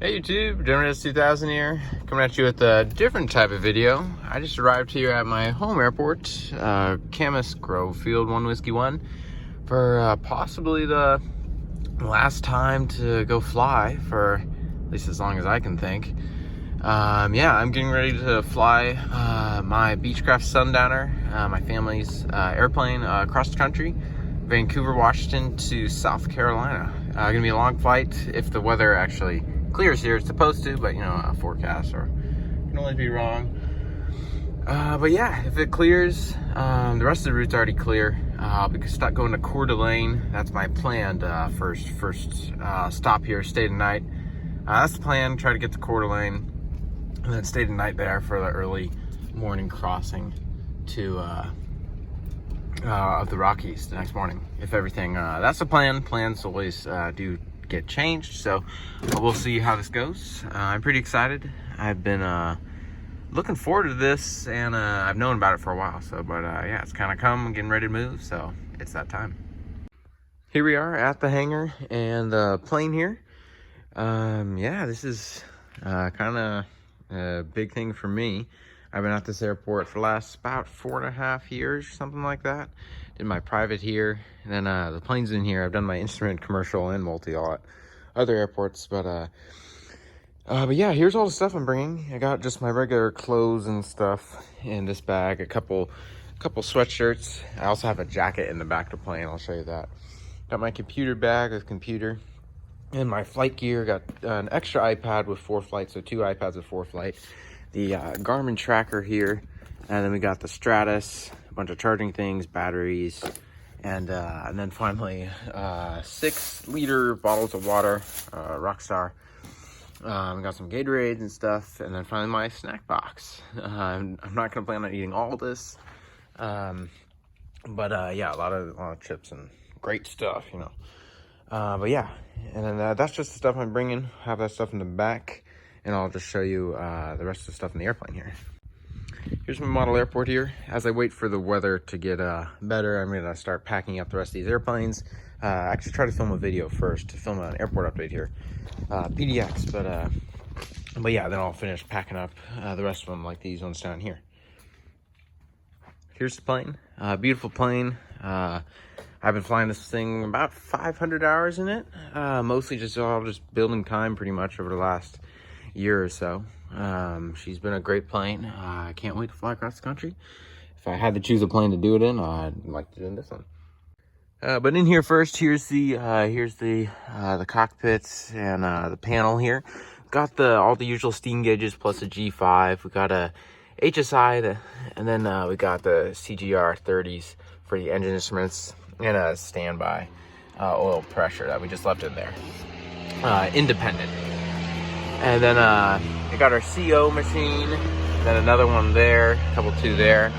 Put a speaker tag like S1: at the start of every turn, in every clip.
S1: Hey YouTube, Generous 2000 here, coming at you with a different type of video. I just arrived here at my home airport, Camas Grove Field 1W1, for possibly the last time to go fly for at least as long as I can think. Yeah, I'm getting ready to fly my Beechcraft Sundowner, my family's airplane, across the country, Vancouver, Washington to South Carolina. Gonna be a long flight if the weather actually clears here. It's supposed to, but you know, a forecast or can always be wrong. But yeah, if it clears, the rest of the route's already clear. I'll be stuck going to Coeur. That's my planned first stop here. Stay the night. That's the plan. Try to get to Coeur and then stay the night there for the early morning crossing to of the Rockies the next morning. If everything, that's the plan. Plans always do get changed, so we'll see how this goes. I'm pretty excited. I've been looking forward to this, and I've known about it for a while. So, but yeah, it's kind of come, getting ready to move. So it's that time. Here we are at the hangar and the plane here. Yeah, this is kind of a big thing for me. I've been at this airport for the last about 4.5 years, something like that. Did my private here, and then the plane's in here. I've done my instrument, commercial, and multi all at other airports, but yeah, here's all the stuff I'm bringing. I got just my regular clothes and stuff in this bag, a couple sweatshirts. I also have a jacket in the back of the plane. I'll show you that. Got my computer bag with computer and my flight gear. Got an extra iPad with 4 flights, so 2 iPads with 4 flights. The Garmin tracker here, and then we got the Stratus, a bunch of charging things, batteries, and then finally 6-liter bottles of water, Rockstar. We got some Gatorades and stuff, and then finally my snack box. I'm not gonna plan on eating all of this, but yeah, a lot of chips and great stuff, you know. But yeah, and then that's just the stuff I'm bringing. Have that stuff in the back, and I'll just show you the rest of the stuff in the airplane here. Here's my model airport here. As I wait for the weather to get better, I'm gonna start packing up the rest of these airplanes. Actually try to film a video first to film an airport update here, PDX, but yeah, then I'll finish packing up the rest of them like these ones down here. Here's the plane, beautiful plane. I've been flying this thing about 500 hours in it, mostly just building time pretty much over the last year or so. She's been a great plane. I can't wait to fly across the country. If I had to choose a plane to do it in, I'd like to do this one. But in here first, here's the cockpits and the panel here. Got all the usual steam gauges plus a G5. We got a HSI, and then we got the CGR 30s for the engine instruments, and a standby oil pressure that we just left in there, independent. And then we got our CO machine, then another one there, two there.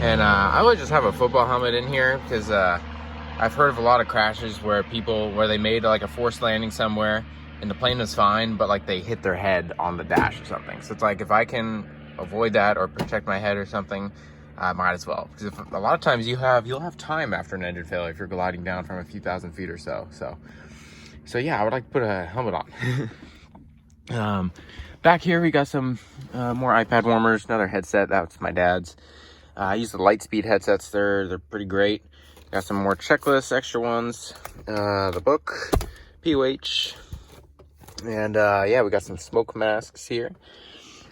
S1: And I would just have a football helmet in here because I've heard of a lot of crashes where they made like a forced landing somewhere and the plane was fine, but like they hit their head on the dash or something. So it's like, if I can avoid that or protect my head or something, I might as well. Because a lot of times you'll have time after an engine failure if you're gliding down from a few thousand feet or so. So yeah, I would like to put a helmet on. Back here we got some more iPad warmers, another headset. That's my dad's. I use the Lightspeed headsets. They're pretty great. Got some more checklists, extra ones, the book, POH, and yeah, we got some smoke masks here.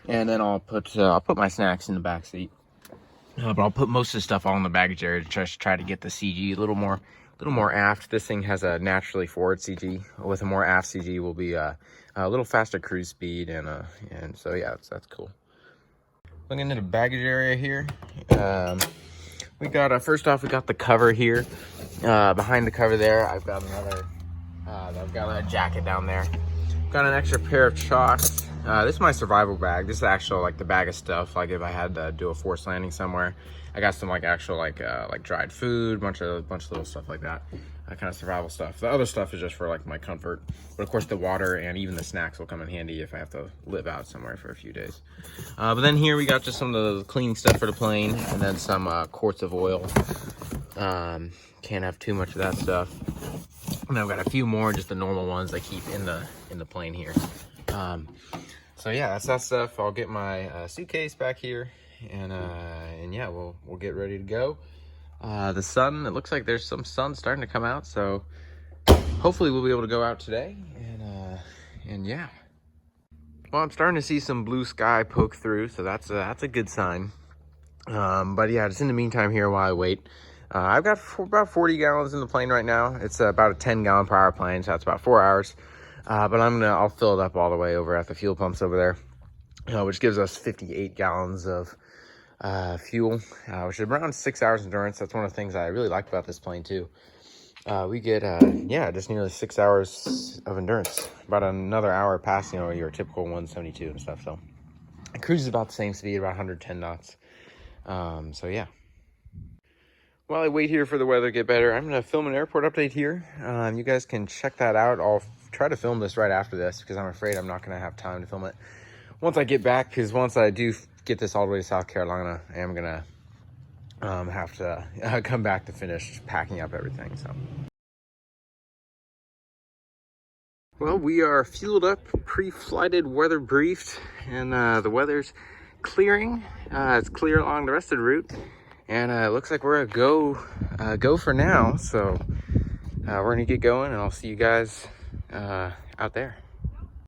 S1: And then I'll put my snacks in the back seat. But I'll put most of the stuff all in the baggage area to just try to get the CG a little more aft. This thing has a naturally forward CG. With a more aft CG will be a little faster cruise speed, and so yeah, that's cool. Looking into the baggage area here, we got first off, we got the cover here. Behind the cover there, I've got a jacket down there. Got an extra pair of shocks. This is my survival bag. This is actual like the bag of stuff. Like if I had to do a forced landing somewhere, I got some like actual like dried food, bunch of little stuff like that. Kind of survival stuff. The other stuff is just for like my comfort, but of course the water and even the snacks will come in handy if I have to live out somewhere for a few days. But then here we got just some of the cleaning stuff for the plane, and then some quarts of oil. Can't have too much of that stuff. And I've got a few more, just the normal ones I keep in the plane here. So yeah, that's that stuff. I'll get my suitcase back here, and yeah, we'll get ready to go. The sun, it looks like there's some sun starting to come out, so hopefully we'll be able to go out today, and yeah. Well, I'm starting to see some blue sky poke through, so that's a good sign. But yeah, just in the meantime here while I wait, I've got about 40 gallons in the plane right now. It's about a 10 gallon per hour plane, so that's about 4 hours. But I'll fill it up all the way over at the fuel pumps over there, which gives us 58 gallons of fuel, which is around 6 hours endurance. That's one of the things I really like about this plane too. We get yeah, just nearly 6 hours of endurance, about another hour past your typical 172 and stuff. So it cruises about the same speed, about 110 knots. So yeah. While I wait here for the weather to get better, I'm going to film an airport update here. You guys can check that out. I'll try to film this right after this because I'm afraid I'm not going to have time to film it once I get back, because once I do get this all the way to South Carolina, I am going to have to come back to finish packing up everything. So, well, we are fueled up, pre-flighted, weather briefed, and the weather's clearing. It's clear along the rest of the route. And it looks like we're a go for now. So we're gonna get going, and I'll see you guys out there.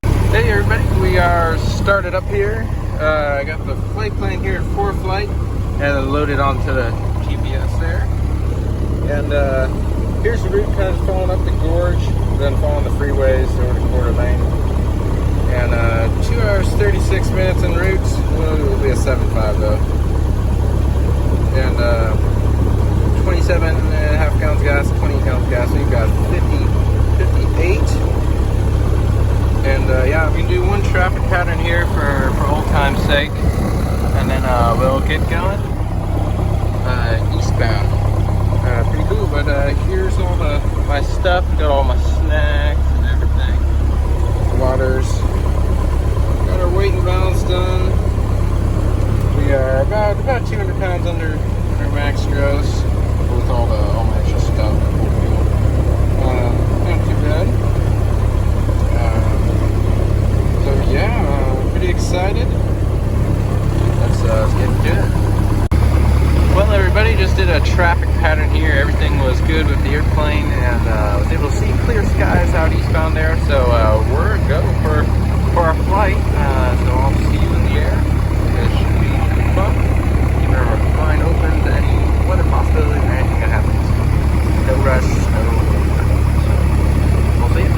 S1: Hey everybody, we are started up here. I got the flight plan here at 4 flight, and then loaded onto the GPS there. And here's the route, kind of following up the gorge, then following the freeways over to Coeur lane. And 2 hours 36 minutes en route. Well, it will be a 7.5 though. And 27.5 gallons gas, 20 gallons gas. So you've got 58. And yeah, I'm gonna do one traffic pattern here for old time's sake, and then we'll get going eastbound. Pretty cool. But here's all my stuff. Got all my snacks and everything. Waters. Got our weight and balance done. We are about 200 pounds under max gross with all my extra stuff. Not too bad. So yeah, pretty excited. Let's get into it. Well, everybody, just did a traffic pattern here. Everything was good with the airplane, and was able to see clear skies out eastbound there. So we're a go for our flight. So I'll see you in the air. It should be fun. Keep our mind open to any weather possibilities or anything that happens. No rush, so we'll see you.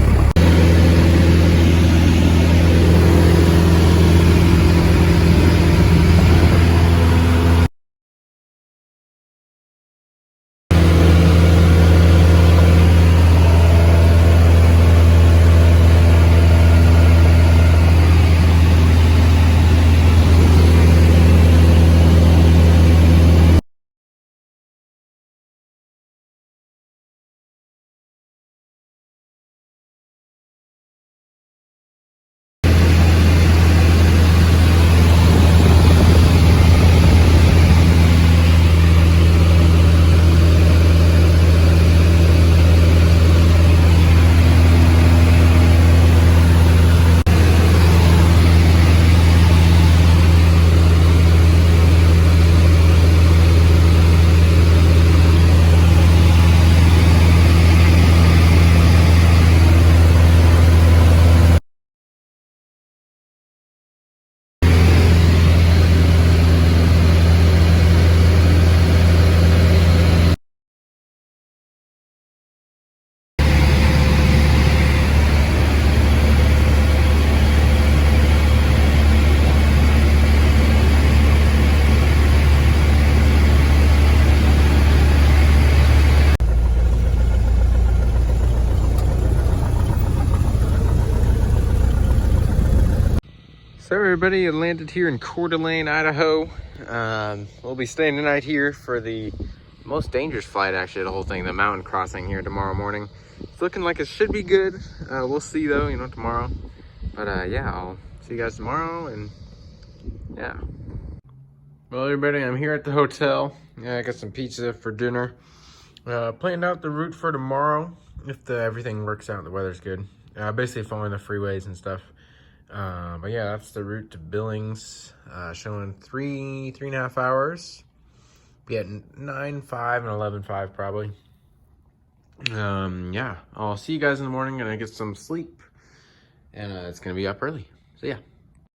S1: So everybody, landed here in Coeur d'Alene, Idaho. We'll be staying tonight here for the most dangerous flight, actually, the whole thing, the mountain crossing here tomorrow morning. It's looking like it should be good. We'll see though, tomorrow. But yeah, I'll see you guys tomorrow, and yeah. Well, everybody, I'm here at the hotel. Yeah, I got some pizza for dinner. Planned out the route for tomorrow, if everything works out, the weather's good. Basically following the freeways and stuff. But yeah, that's the route to Billings, showing 3.5 hours. Be at 9:05 and 11:05 probably. Yeah, I'll see you guys in the morning. Gonna get some sleep, and it's gonna be up early. So yeah.